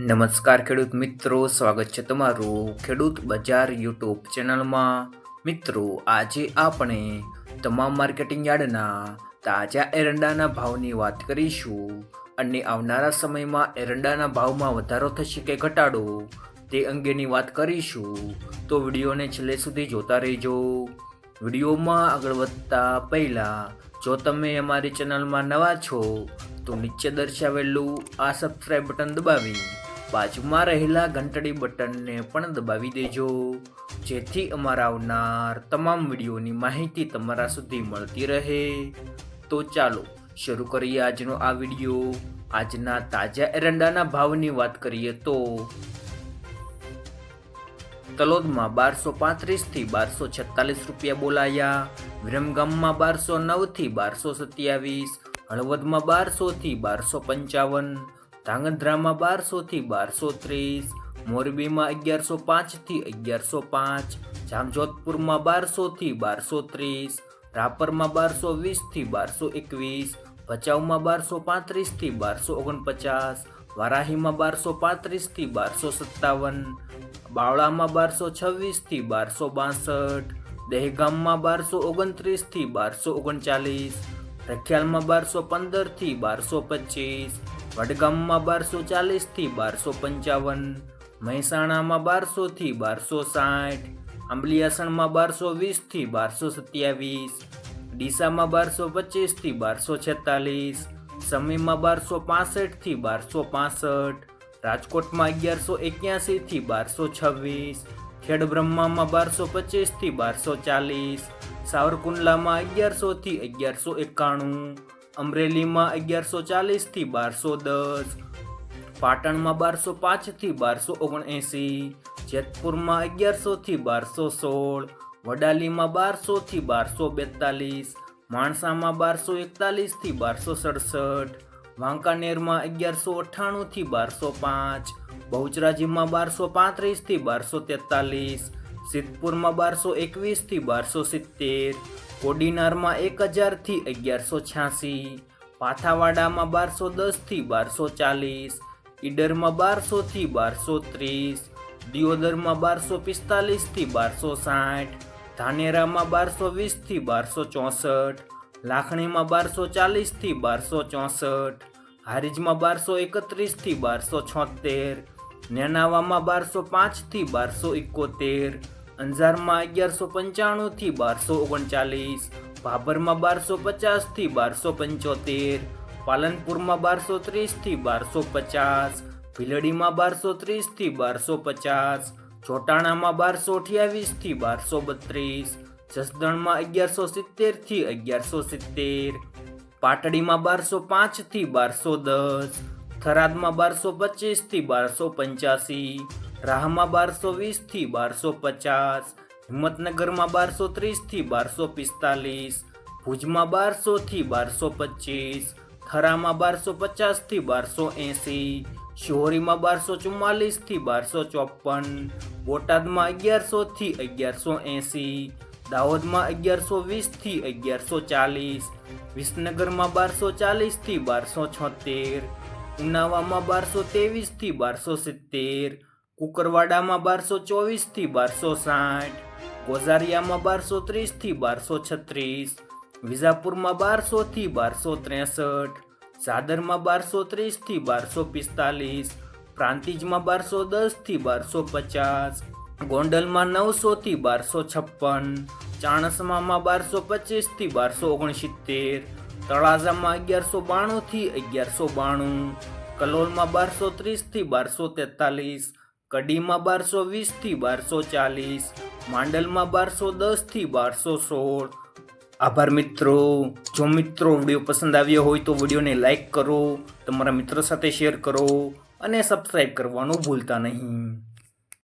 નમસ્કાર ખેડૂત મિત્રો, સ્વાગત છે તમારું ખેડૂત બજાર યુટ્યુબ ચેનલમાં। મિત્રો, આજે આપણે તમામ માર્કેટિંગ યાર્ડના તાજા એરંડાના ભાવની વાત કરીશું અને આવનારા સમયમાં એરંડાના ભાવમાં વધારો થશે કે ઘટાડો તે અંગેની વાત કરીશું। તો વિડીયોને છેલ્લે સુધી જોતા રહેજો। વિડીયોમાં આગળ વધતા પહેલાં જો તમે અમારી ચેનલમાં નવા છો તો નીચે દર્શાવેલું આ સબસ્ક્રાઇબ બટન દબાવી બાજુમાં રહેલા ઘંટડી બટનને પણ દબાવી દેજો, જેથી અમારા આવનાર તમામ વિડીયોની માહિતી તમારા સુધી મળતી રહે। તો ચાલો શરૂ કરીએ આજનો આ વિડીયો। આજના તાજા એરંડાના ભાવની વાત કરીએ તો તલોદમાં 1235 થી 1246 રૂપિયા બોલાયા, વિરમગામમાં 1209 થી 1227, હળવદમાં 1200 થી 1255, ધાંગધ્રામાં 1200 થી 1230, મોરબીમાં 1105 થી 1105, જામજોધપુરમાં 1200 થી 1230, રાપરમાં 1220 થી 1221, ભચાઉમાં 1235 થી 1249, વારાહીમાં 1235 થી 1257, બાવળામાં 1226 થી 1262, દહેગામમાં 1229 થી 1239, રખિયાલમાં 1215 થી 1225, વડગામમાં 1240 થી 1255, મહેસાણામાં 1200 થી 1260, આંબલિયાસણમાં 1220 થી 1227, ડીસામાં 1225 થી 1246, સમીમાં 1265 થી 1265, રાજકોટમાં 1181 થી 1226, ખેડબ્રહ્મામાં 1225 થી 1240, સાવરકુંડલામાં 1100 થી 1191, અમરેલીમાં 1140 થી 1210, પાટણમાં 1205 થી 1279, જેતપુરમાં 1100 થી 1216, વડાલીમાં 1200 થી 1242, માણસામાં 1241 થી 1267, વાંકાનેરમાં 1198 થી 1205, બહુચરાજીમાં 1235 થી 1243, સિદ્ધપુરમાં 1221 થી 1270, કોડીનારમાં 1000 થી 1186, પાથાવાડામાં 1210 થી 1240, ઈડરમાં 1200 થી 1230, દિયોદરમાં 1245 થી 1260, ધાનેરામાં 1220 થી 1264, લાખણીમાં 1240 થી 1264, હારીજમાં 1231 થી 1276, નેનાવામાં 1205 થી 1271, અંજારમાં 1195 થી 1239, ભાભરમાં 1250 થી 1275, પાલનપુરમાં 1230 થી 1250, ભીલડીમાં 1230 થી 1250, ચોટાણામાં 1228 થી 1232, જસદણમાં 1170 થી 1170, પાટડીમાં 1205 થી 1210, થરાદમાં 1225 થી 1285, રાહમાં 1220 થી 1250, હિંમતનગરમાં 1230 થી 1245, ભુજમાં 1200 થી 1225, થરામાં 1250 થી 1280, શિહોરીમાં 1244 થી 1254, બોટાદમાં 1100 થી 1180, દાહોદમાં 1120 થી 1140, વિસનગરમાં 1240 થી 1276, ઉનાવામાં 1223 થી 1270, કુકરવાડામાં 1224 થી 1260, ગોઝારિયામાં 1230 થી 1236, વિજાપુરમાં 1200 થી 1263, સાદરમાં 1230 થી 1245, પ્રાંતિજમાં 1210 થી 1250, ગોંડલમાં 900 થી 1256, ચાણસ્મામાં 1225 થી 1269, તળાજામાં 1192 થી 1192, કલોલમાં 1230 થી 1243, કડીમાં 1220 થી 1240, માંડલમાં 1210 થી 1216। આભાર મિત્રો। જો મિત્રો વિડીયો પસંદ આવ્યો હોય તો વિડીયોને લાઈક કરો, તમારા મિત્રો સાથે શેર કરો અને સબસ્ક્રાઈબ કરવાનું ભૂલતા નહીં।